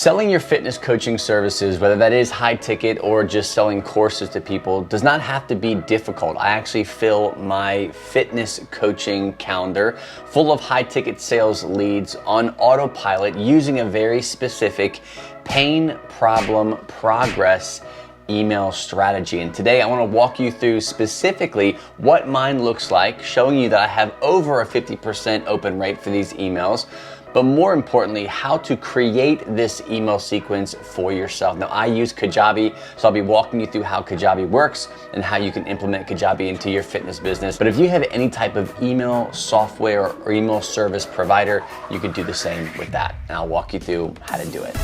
Selling your fitness coaching services, whether that is high ticket or just selling courses to people, does not have to be difficult. I actually fill my fitness coaching calendar full of high ticket sales leads on autopilot using a very specific pain, problem, progress email strategy. And today I want to walk you through specifically what mine looks like, showing you that I have over a 50% open rate for these emails. But more importantly, how to create this email sequence for yourself. Now, I use Kajabi, so I'll be walking you through how Kajabi works and how you can implement Kajabi into your fitness business. But if you have any type of email software or email service provider, you could do the same with that. And I'll walk you through how to do it.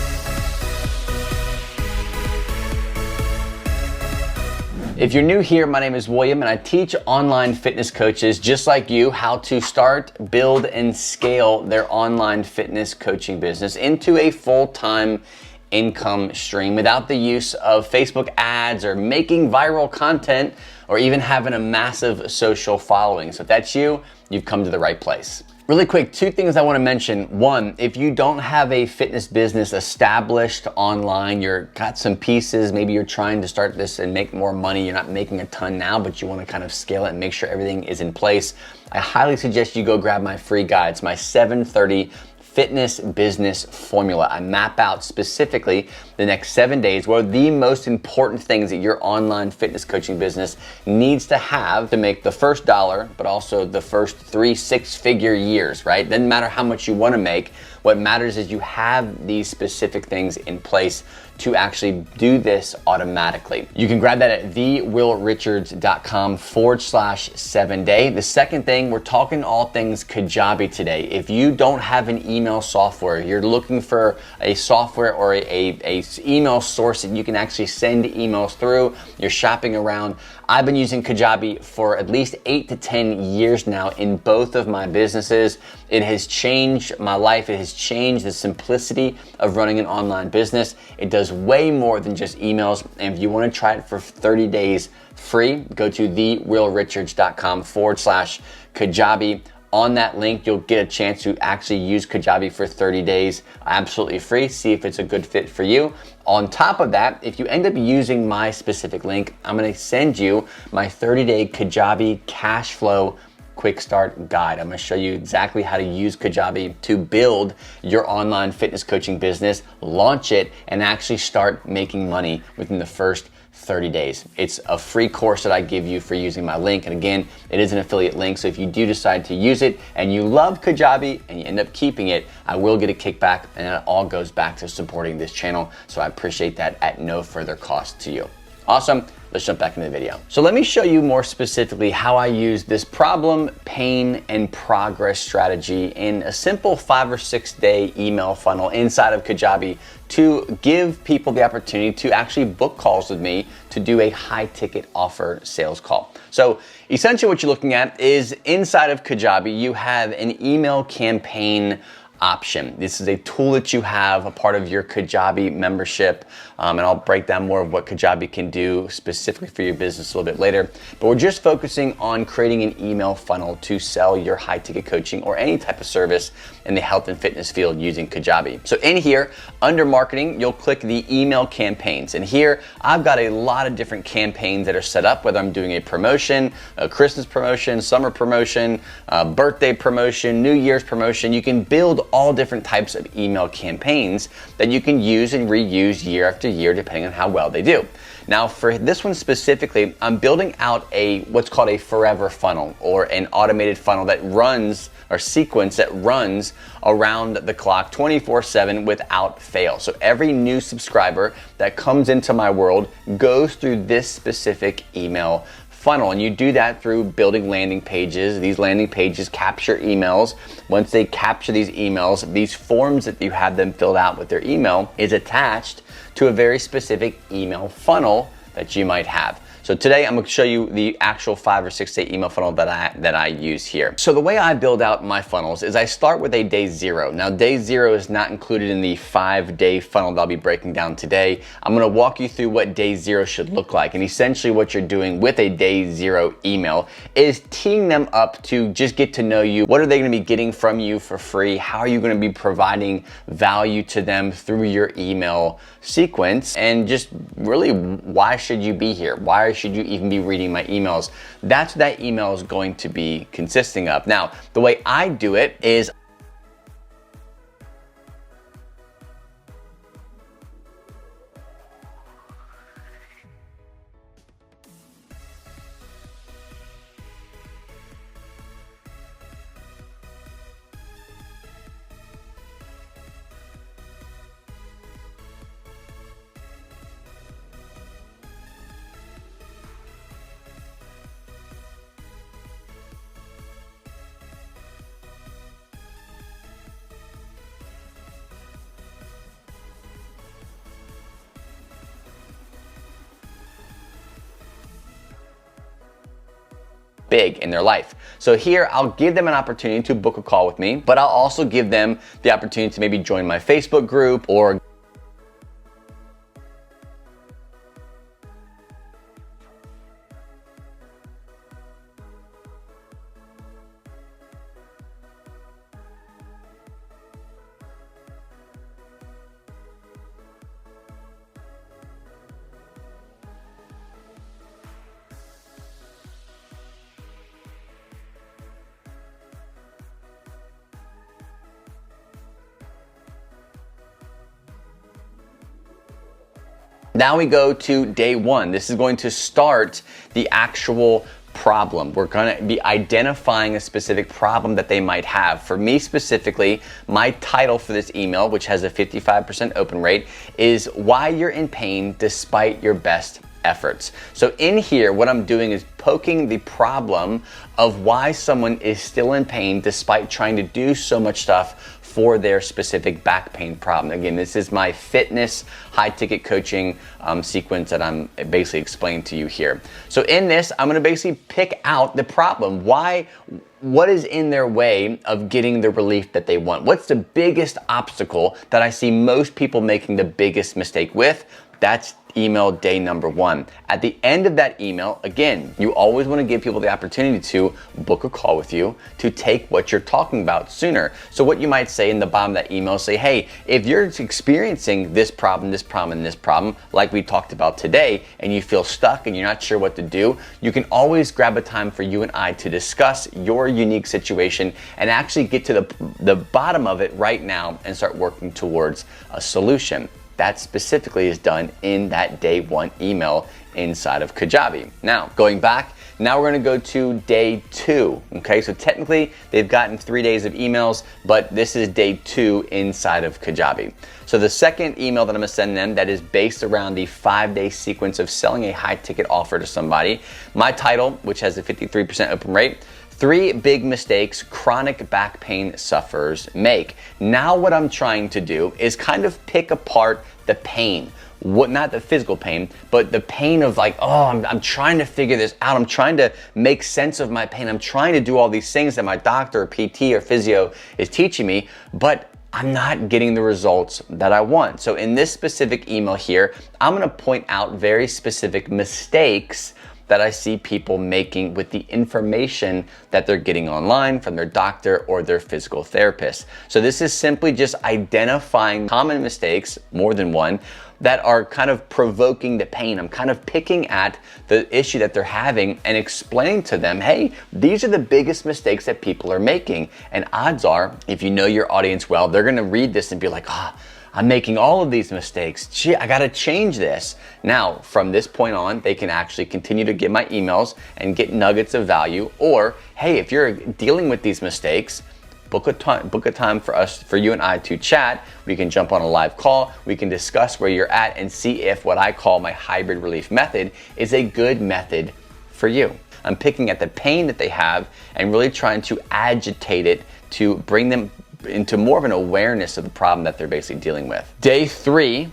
If you're new here, my name is William and I teach online fitness coaches just like you how to start, build, and scale their online fitness coaching business into a full-time income stream without the use of Facebook ads or making viral content or even having a massive social following. So if that's you, you've come to the right place. Really quick, two things I want to mention. One, if you don't have a fitness business established online, you're got some pieces, maybe you're trying to start this and make more money, you're not making a ton now, but you want to kind of scale it and make sure everything is in place, I highly suggest you go grab my free guide. It's my 730 fitness business formula. I map out specifically the next 7 days what are the most important things that your online fitness coaching business needs to have to make the first dollar, but also the first 3 6-figure years, right? Doesn't matter how much you want to make. What matters is you have these specific things in place to actually do this automatically. You can grab that at willrichards.com/7day. The second thing, we're talking all things Kajabi today. If you don't have an email software, you're looking for a software or a email source that you can actually send emails through, you're shopping around. I've been using Kajabi for at least 8 to 10 years now in both of my businesses. It has changed my life. It has changed the simplicity of running an online business. It does way more than just emails. And if you want to try it for 30 days free, go to willrichards.com/Kajabi. On that link, you'll get a chance to actually use Kajabi for 30 days, absolutely free. See if it's a good fit for you. On top of that, if you end up using my specific link, I'm gonna send you my 30-day Kajabi cash flow quick start guide. I'm gonna show you exactly how to use Kajabi to build your online fitness coaching business, launch it, and actually start making money within the first 30 days. It's a free course that I give you for using my link. And again, it is an affiliate link. So if you do decide to use it and you love Kajabi and you end up keeping it, I will get a kickback and it all goes back to supporting this channel. So I appreciate that at no further cost to you. Awesome. Let's jump back into the video. So let me show you more specifically how I use this problem, pain, and progress strategy in a simple 5 or 6 day email funnel inside of Kajabi to give people the opportunity to actually book calls with me to do a high ticket offer sales call. So essentially what you're looking at is inside of Kajabi, you have an email campaign option. This is a tool that you have, a part of your Kajabi membership, and I'll break down more of what Kajabi can do specifically for your business a little bit later. But we're just focusing on creating an email funnel to sell your high ticket coaching or any type of service in the health and fitness field using Kajabi. So in here, under marketing, you'll click the email campaigns. And here, I've got a lot of different campaigns that are set up, whether I'm doing a promotion, a Christmas promotion, summer promotion, birthday promotion, New Year's promotion. You can build all different types of email campaigns that you can use and reuse year after year depending on how well they do. Now for this one specifically, I'm building out what's called a forever funnel or an automated funnel that runs or sequence that runs around the clock 24/7 without fail. So every new subscriber that comes into my world goes through this specific email funnel, and you do that through building landing pages. These landing pages capture emails. Once they capture these emails, these forms that you have them filled out with their email is attached to a very specific email funnel that you might have. So today I'm going to show you the actual 5 or 6 day email funnel that I use here. So the way I build out my funnels is I start with a day 0. Now day 0 is not included in the 5-day funnel that I'll be breaking down today. I'm going to walk you through what day 0 should look like. And essentially what you're doing with a day 0 email is teeing them up to just get to know you. What are they going to be getting from you for free? How are you going to be providing value to them through your email sequence? And just really, why should you be here? Why should you even be reading my emails? That's what that email is going to be consisting of. Now, the way I do it is big in their life. So here I'll give them an opportunity to book a call with me, but I'll also give them the opportunity to maybe join my Facebook group or now we go to day 1. This is going to start the actual problem. We're going to be identifying a specific problem that they might have. For me specifically, my title for this email, which has a 55% open rate, is Why You're in Pain Despite Your Best Efforts. So in here, what I'm doing is poking the problem of why someone is still in pain despite trying to do so much stuff for their specific back pain problem. Again, this is my fitness high ticket coaching sequence that I'm basically explaining to you here. So in this, I'm gonna basically pick out the problem. What is in their way of getting the relief that they want? What's the biggest obstacle that I see most people making the biggest mistake with? That's email day number 1. At the end of that email, again, you always want to give people the opportunity to book a call with you to take what you're talking about sooner. So what you might say in the bottom of that email, say, hey, if you're experiencing this problem, and this problem, like we talked about today, and you feel stuck and you're not sure what to do, you can always grab a time for you and I to discuss your unique situation and actually get to the bottom of it right now and start working towards a solution. That specifically is done in that day 1 email inside of Kajabi. Now, going back, now we're gonna go to day 2, okay? So technically, they've gotten 3 days of emails, but this is day 2 inside of Kajabi. So the second email that I'm gonna send them that is based around the 5-day sequence of selling a high ticket offer to somebody, my title, which has a 53% open rate, 3 big mistakes chronic back pain sufferers make. Now what I'm trying to do is kind of pick apart the pain. Not the physical pain, but the pain of like, oh, I'm trying to figure this out. I'm trying to make sense of my pain. I'm trying to do all these things that my doctor or PT or physio is teaching me, but I'm not getting the results that I want. So in this specific email here, I'm gonna point out very specific mistakes that I see people making with the information that they're getting online from their doctor or their physical therapist. So this is simply just identifying common mistakes, more than one, that are kind of provoking the pain. I'm kind of picking at the issue that they're having and explaining to them, hey, these are the biggest mistakes that people are making. And odds are, if you know your audience well, they're gonna read this and be like, I'm making all of these mistakes. Gee, I gotta change this. Now, from this point on, they can actually continue to get my emails and get nuggets of value. Or, hey, if you're dealing with these mistakes, book a time for you and I to chat. We can jump on a live call. We can discuss where you're at and see if what I call my hybrid relief method is a good method for you. I'm picking at the pain that they have and really trying to agitate it to bring them into more of an awareness of the problem that they're basically dealing with. Day 3,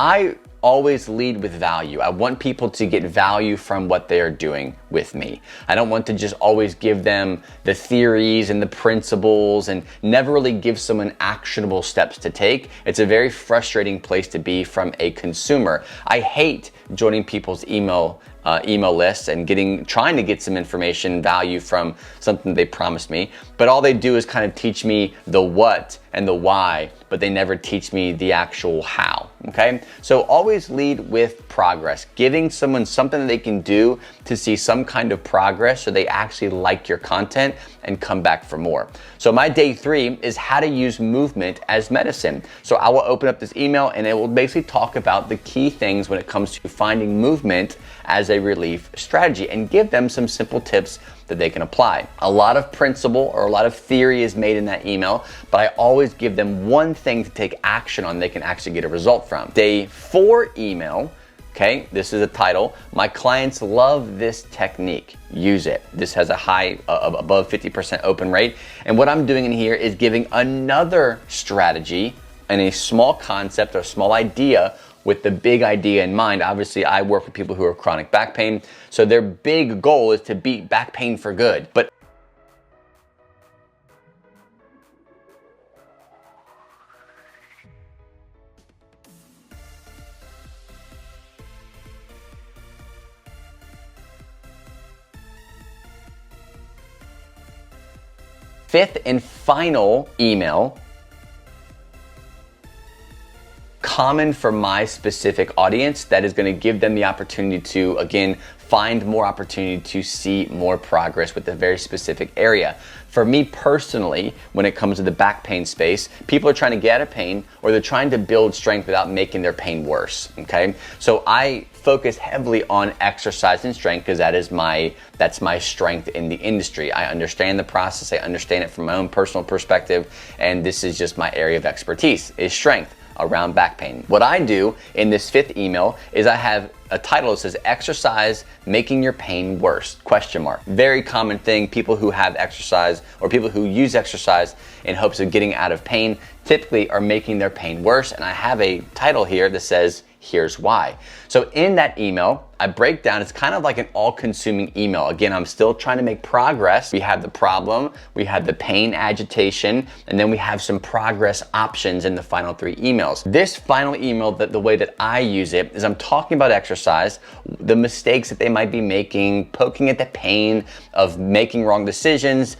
I always lead with value. I want people to get value from what they are doing with me. I don't want to just always give them the theories and the principles and never really give someone actionable steps to take. It's a very frustrating place to be from a consumer. I hate joining people's email lists and trying to get some information value from something they promised me, but all they do is kind of teach me the what and the why, but they never teach me the actual how. Okay, so always lead with progress, giving someone something that they can do to see some kind of progress so they actually like your content and come back for more. So my day 3 is how to use movement as medicine. So I will open up this email and it will basically talk about the key things when it comes to finding movement as a relief strategy and give them some simple tips that they can apply. A lot of principle or a lot of theory is made in that email, but I always give them one thing to take action on they can actually get a result from. Day 4 email, okay, this is a title, My Clients Love This Technique, Use It. This has a high above 50% open rate. And what I'm doing in here is giving another strategy and a small concept or small idea with the big idea in mind. Obviously, I work with people who have chronic back pain, so their big goal is to beat back pain for good. But fifth and final email, common for my specific audience, that is going to give them the opportunity to, again, find more opportunity to see more progress with a very specific area. For me personally, when it comes to the back pain space, people are trying to get out of pain or they're trying to build strength without making their pain worse, okay? So I focus heavily on exercise and strength because that's my strength in the industry. I understand the process, I understand it from my own personal perspective, and this is just my area of expertise, is strength around back pain. What I do in this 5th email is I have a title that says exercise making your pain worse, question mark. Very common thing, people who have exercise or people who use exercise in hopes of getting out of pain typically are making their pain worse. And I have a title here that says, here's why. So in that email, I break down, it's kind of like an all-consuming email. Again, I'm still trying to make progress. We have the problem, we have the pain agitation, and then we have some progress options in the final 3 emails. This final email, the way that I use it is I'm talking about exercise, the mistakes that they might be making, poking at the pain of making wrong decisions,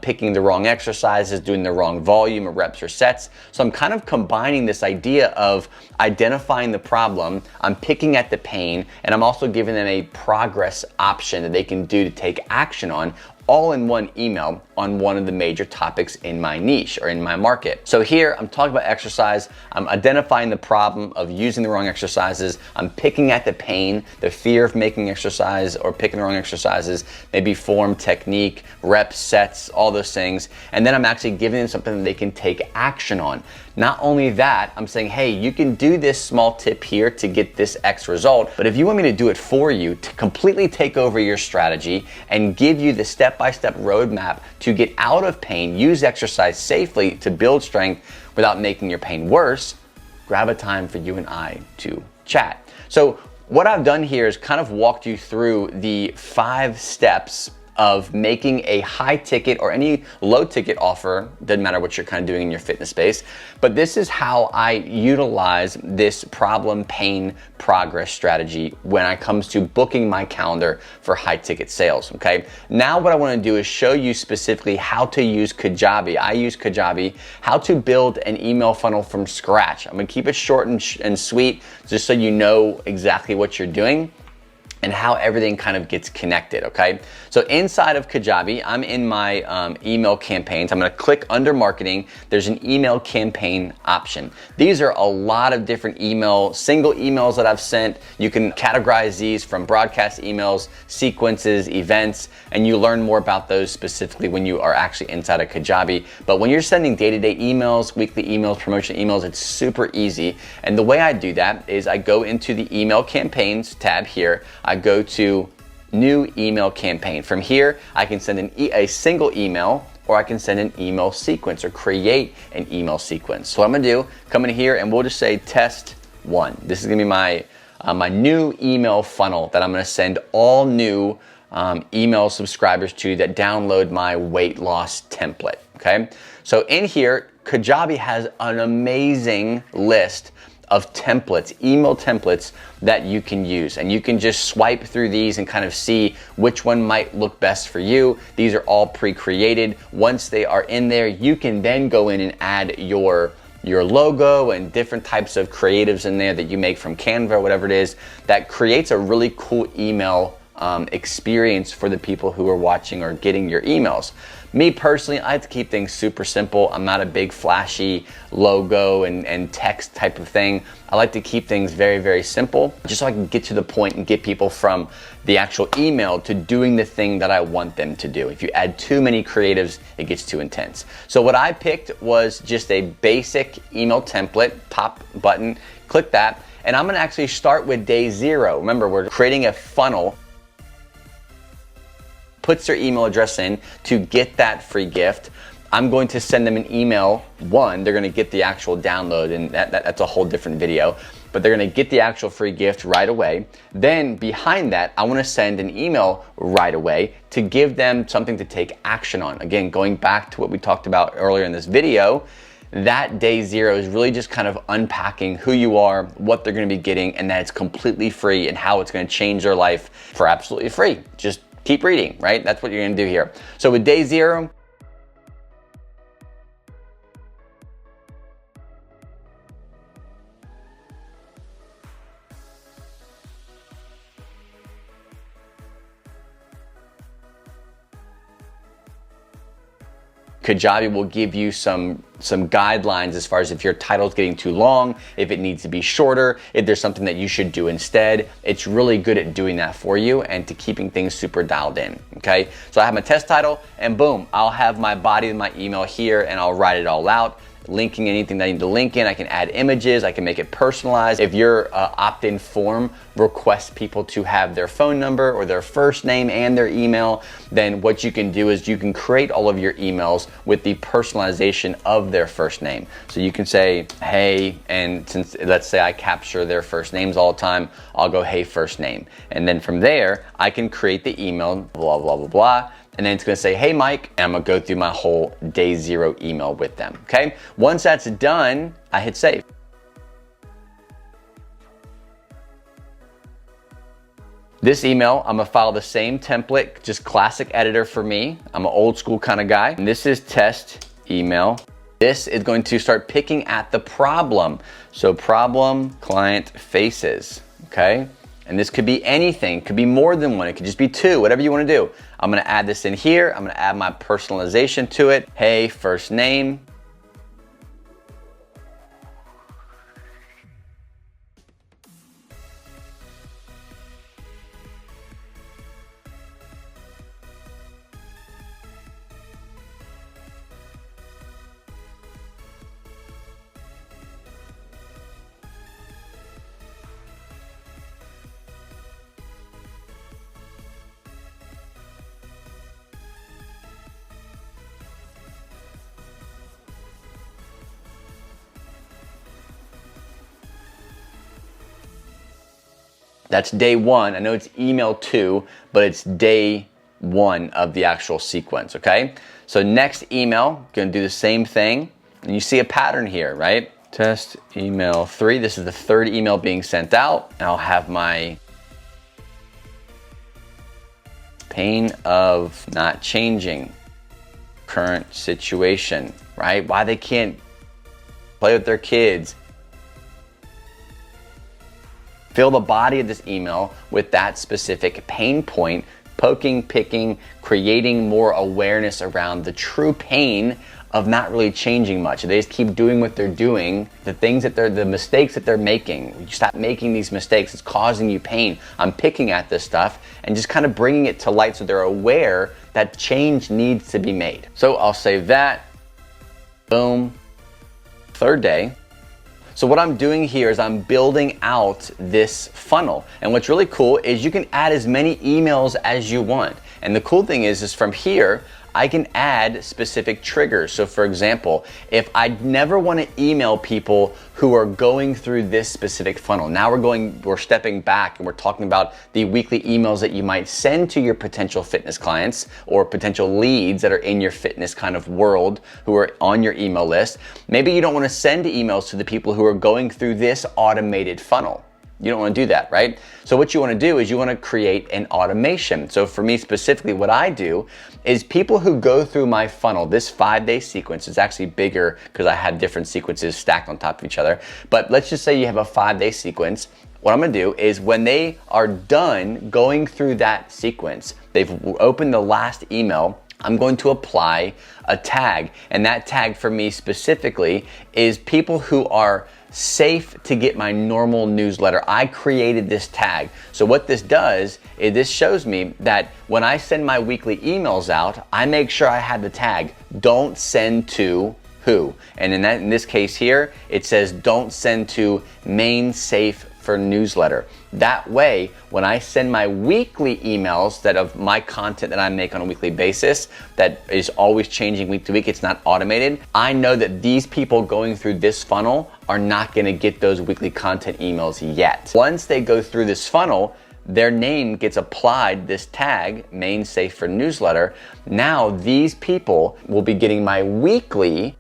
picking the wrong exercises, doing the wrong volume or reps or sets. So I'm kind of combining this idea of identifying the problem, I'm picking at the pain, and I'm also giving them a progress option that they can do to take action on, all in one email on one of the major topics in my niche or in my market. So here I'm talking about exercise, I'm identifying the problem of using the wrong exercises, I'm picking at the pain, the fear of making exercise or picking the wrong exercises, maybe form, technique, reps, sets, all those things. And then I'm actually giving them something that they can take action on. Not only that, I'm saying, hey, you can do this small tip here to get this X result, but if you want me to do it for you, to completely take over your strategy and give you the step-by-step roadmap to get out of pain, use exercise safely to build strength without making your pain worse, grab a time for you and I to chat. So what I've done here is kind of walked you through the 5 steps of making a high ticket or any low ticket offer, doesn't matter what you're kind of doing in your fitness space, but this is how I utilize this problem, pain, progress strategy when it comes to booking my calendar for high ticket sales, okay? Now what I wanna do is show you specifically how to use Kajabi. I use Kajabi, how to build an email funnel from scratch. I'm gonna keep it short and sweet just so you know exactly what you're doing and how everything kind of gets connected, okay? So inside of Kajabi, I'm in my email campaigns. I'm gonna click under marketing. There's an email campaign option. These are a lot of different single emails that I've sent. You can categorize these from broadcast emails, sequences, events, and you learn more about those specifically when you are actually inside of Kajabi. But when you're sending day-to-day emails, weekly emails, promotion emails, it's super easy. And the way I do that is I go into the email campaigns tab here. I go to new email campaign. From here, I can send a single email or I can send an email sequence or create an email sequence. So what I'm gonna do, come in here and we'll just say test one. This is gonna be my my new email funnel that I'm gonna send all new email subscribers to that download my weight loss template, okay? So in here, Kajabi has an amazing list of templates, email templates that you can use. And you can just swipe through these and kind of see which one might look best for you. These are all pre-created. Once they are in there, you can then go in and add your logo and different types of creatives in there that you make from Canva, whatever it is, that creates a really cool email experience for the people who are watching or getting your emails. Me personally, I like to keep things super simple. I'm not a big flashy logo and text type of thing. I like to keep things very, very simple, just so I can get to the point and get people from the actual email to doing the thing that I want them to do. If you add too many creatives, it gets too intense. So what I picked was just a basic email template, pop button, click that, and I'm gonna actually start with day 0. Remember, we're creating a funnel, puts their email address in to get that free gift. I'm going to send them an email. One, they're gonna get the actual download, and that's a whole different video, but they're gonna get the actual free gift right away. Then behind that, I wanna send an email right away to give them something to take action on. Again, going back to what we talked about earlier in this video, that day 0 is really just kind of unpacking who you are, what they're gonna be getting, and that it's completely free and how it's gonna change their life for absolutely free. Just keep reading, right? That's what you're gonna do here. So with day 0, Kajabi will give you some guidelines as far as if your title's getting too long, if it needs to be shorter, if there's something that you should do instead. It's really good at doing that for you and to keeping things super dialed in, okay? So I have my test title and boom, I'll have my body of my email here and I'll write it all out. Linking anything that I need to link in. I can add images, I can make it personalized. If your opt-in form requests people to have their phone number or their first name and their email, then what you can do is you can create all of your emails with the personalization of their first name. So you can say, hey, and since let's say I capture their first names all the time, I'll go, hey, first name. And then from there, I can create the email, blah, blah, blah, blah. And then it's gonna say, hey, Mike, and I'm gonna go through my whole day 0 email with them, okay? Once that's done, I hit save. This email, I'm gonna follow the same template, just classic editor for me. I'm an old school kind of guy. And this is test email. This is going to start picking at the problem. So problem, client faces, okay? And this could be anything, could be more than one, it could just be 2, whatever you wanna do. I'm gonna add this in here, I'm gonna add my personalization to it. Hey, first name. That's day 1. I know it's email 2, but it's day 1 of the actual sequence, okay? So next email, gonna do the same thing. And you see a pattern here, right? Test email 3, this is the 3rd email being sent out. And I'll have my pain of not changing current situation, right? Why they can't play with their kids. Fill the body of this email with that specific pain point, poking, picking, creating more awareness around the true pain of not really changing much. They just keep doing what they're doing, the mistakes that they're making. You stop making these mistakes, it's causing you pain. I'm picking at this stuff and just kind of bringing it to light so they're aware that change needs to be made. So I'll save that, boom, 3rd day. So what I'm doing here is I'm building out this funnel. And what's really cool is you can add as many emails as you want. And the cool thing is from here, I can add specific triggers. So for example, if I never want to email people who are going through this specific funnel, now we're stepping back and we're talking about the weekly emails that you might send to your potential fitness clients or potential leads that are in your fitness kind of world who are on your email list. Maybe you don't want to send emails to the people who are going through this automated funnel. You don't want to do that, right? So what you want to do is you want to create an automation. So for me specifically, what I do is people who go through my funnel, this 5-day sequence is actually bigger because I had different sequences stacked on top of each other. But let's just say you have a 5-day sequence. What I'm going to do is when they are done going through that sequence, they've opened the last email, I'm going to apply a tag. And that tag for me specifically is people who are safe to get my normal newsletter. I created this tag. So what this does is this shows me that when I send my weekly emails out, I make sure I have the tag, don't send to who. And in this case here, it says don't send to main safe for newsletter. That way, when I send my weekly emails that of my content that I make on a weekly basis, that is always changing week to week, it's not automated, I know that these people going through this funnel are not gonna get those weekly content emails yet. Once they go through this funnel, their name gets applied this tag, main safe for newsletter. Now these people will be getting my weekly.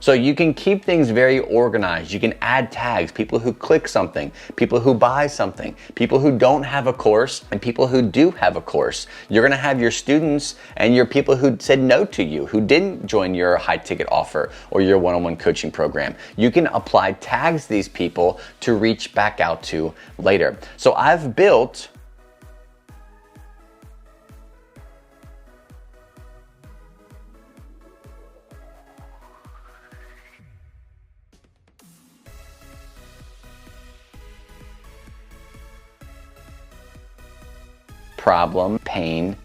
So you can keep things very organized. You can add tags, people who click something, people who buy something, people who don't have a course, and people who do have a course. You're gonna have your students and your people who said no to you, who didn't join your high ticket offer or your one-on-one coaching program. You can apply tags to these people to reach back out to later. So I've built problem, pain,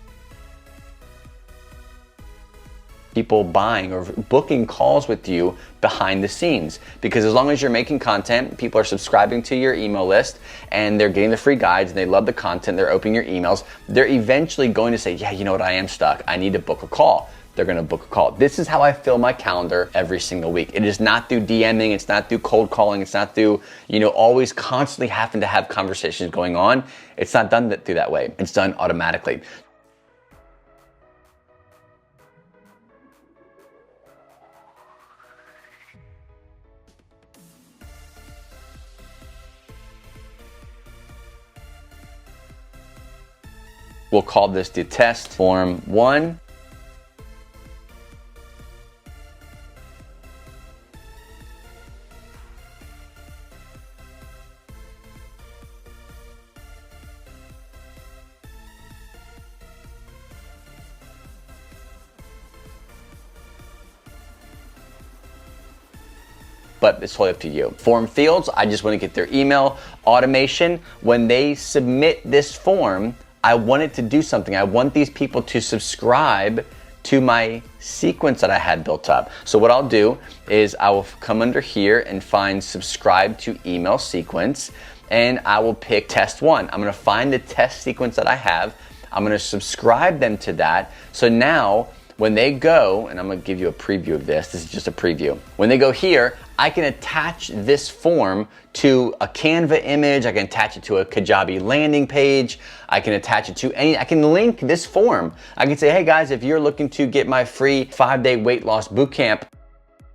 people buying or booking calls with you behind the scenes. Because as long as you're making content, people are subscribing to your email list and they're getting the free guides and they love the content, they're opening your emails, they're eventually going to say, yeah, you know what, I am stuck. I need to book a call. They're gonna book a call. This is how I fill my calendar every single week. It is not through DMing, it's not through cold calling, it's not through, always constantly having to have conversations going on. It's not done through that way. It's done automatically. We'll call this the test form 1. But it's totally up to you. Form fields, I just want to get their email. Automation, when they submit this form, I want it to do something. I want these people to subscribe to my sequence that I had built up. So what I'll do is I will come under here and find subscribe to email sequence, and I will pick test 1. I'm gonna find the test sequence that I have. I'm gonna subscribe them to that. So now, when they go, and I'm gonna give you a preview of this is just a preview. When they go here, I can attach this form to a Canva image, I can attach it to a Kajabi landing page, I can attach it to I can link this form. I can say, hey guys, if you're looking to get my free 5-day weight loss bootcamp,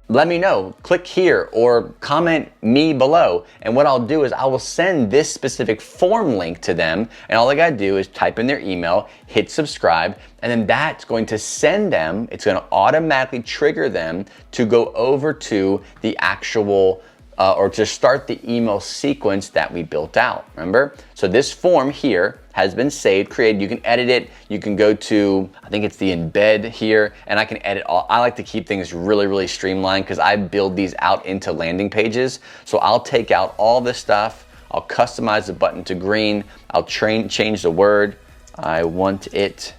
let me know, click here or comment me below. And what I'll do is I will send this specific form link to them, and all I gotta do is type in their email, hit subscribe, and then that's going to send them, it's gonna automatically trigger them to go over to the actual or to start the email sequence that we built out, remember? So this form here has been saved, created, you can edit it, you can go to, I think it's the embed here, and I can edit all. I like to keep things really, really streamlined because I build these out into landing pages. So I'll take out all this stuff, I'll customize the button to green, I'll change the word, I want it,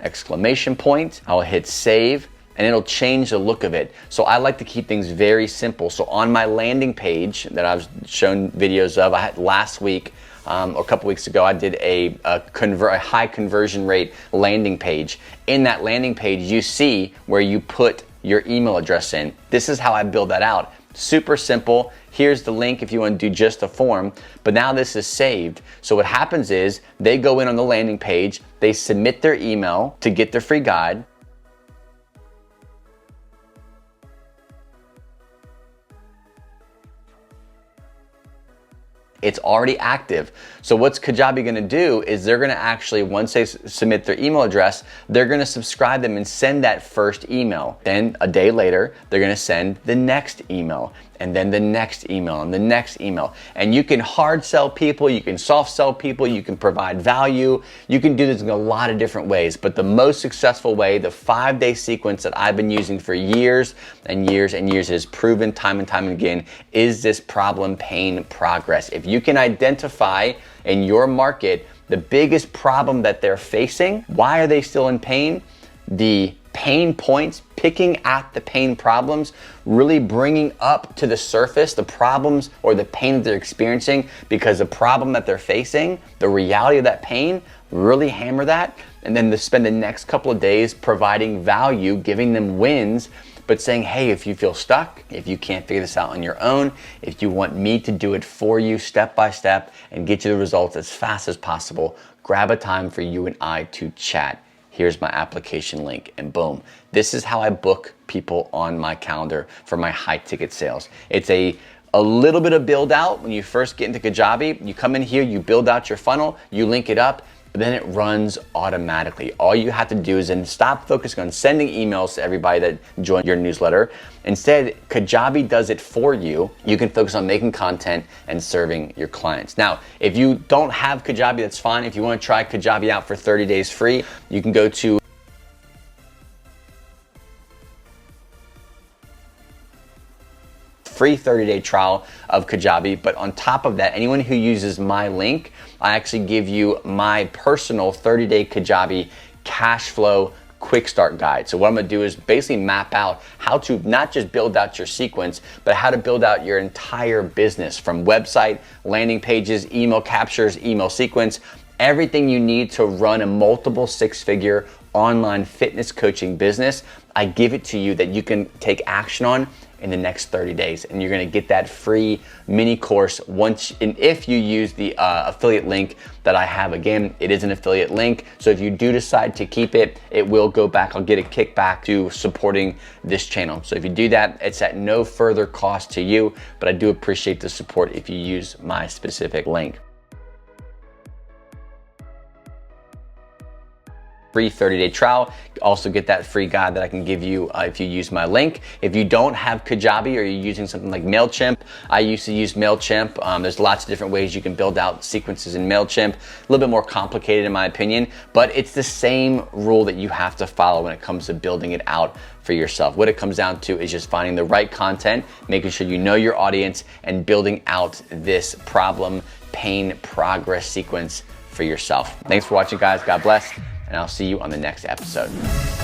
exclamation point, I'll hit save, and it'll change the look of it. So I like to keep things very simple. So on my landing page that I've shown videos of, I had last week, a couple weeks ago, I did a high conversion rate landing page. In that landing page, you see where you put your email address in. This is how I build that out. Super simple. Here's the link if you want to do just a form, but now this is saved. So what happens is they go in on the landing page, they submit their email to get their free guide. It's already active. So what's Kajabi gonna do is they're gonna actually, once they submit their email address, they're gonna subscribe them and send that first email. Then a day later, they're gonna send the next email, and then the next email, and the next email. And you can hard sell people, you can soft sell people, you can provide value. You can do this in a lot of different ways, but the most successful way, the 5-day sequence that I've been using for years and years and years, is proven time and time again, is this problem, pain, progress. If you can identify in your market the biggest problem that they're facing, why are they still in pain? The pain points, picking at the pain problems, really bringing up to the surface the problems or the pain that they're experiencing, because the problem that they're facing, the reality of that pain, really hammer that, and then to spend the next couple of days providing value, giving them wins, but saying, hey, if you feel stuck, if you can't figure this out on your own, if you want me to do it for you step by step and get you the results as fast as possible, grab a time for you and I to chat. Here's my application link, and boom. This is how I book people on my calendar for my high ticket sales. It's a little bit of build out when you first get into Kajabi. You come in here, you build out your funnel, you link it up, then it runs automatically. All you have to do is then stop focusing on sending emails to everybody that joined your newsletter. Instead, Kajabi does it for you. You can focus on making content and serving your clients. Now, if you don't have Kajabi, that's fine. If you want to try Kajabi out for 30 days free, you can go to free 30-day trial of Kajabi. But on top of that, anyone who uses my link, I actually give you my personal 30-day Kajabi cash flow quick start guide. So what I'm gonna do is basically map out how to not just build out your sequence, but how to build out your entire business, from website, landing pages, email captures, email sequence, everything you need to run a multiple 6-figure online fitness coaching business. I give it to you that you can take action on in the next 30 days. And you're gonna get that free mini course if you use the affiliate link that I have. Again, it is an affiliate link. So if you do decide to keep it, it will go back. I'll get a kickback to supporting this channel. So if you do that, it's at no further cost to you, but I do appreciate the support if you use my specific link. Free 30-day trial. Also get that free guide that I can give you if you use my link. If you don't have Kajabi or you're using something like MailChimp, I used to use MailChimp. There's lots of different ways you can build out sequences in MailChimp. A little bit more complicated in my opinion, but it's the same rule that you have to follow when it comes to building it out for yourself. What it comes down to is just finding the right content, making sure you know your audience, and building out this problem, pain, progress sequence for yourself. Thanks for watching, guys. God bless. And I'll see you on the next episode.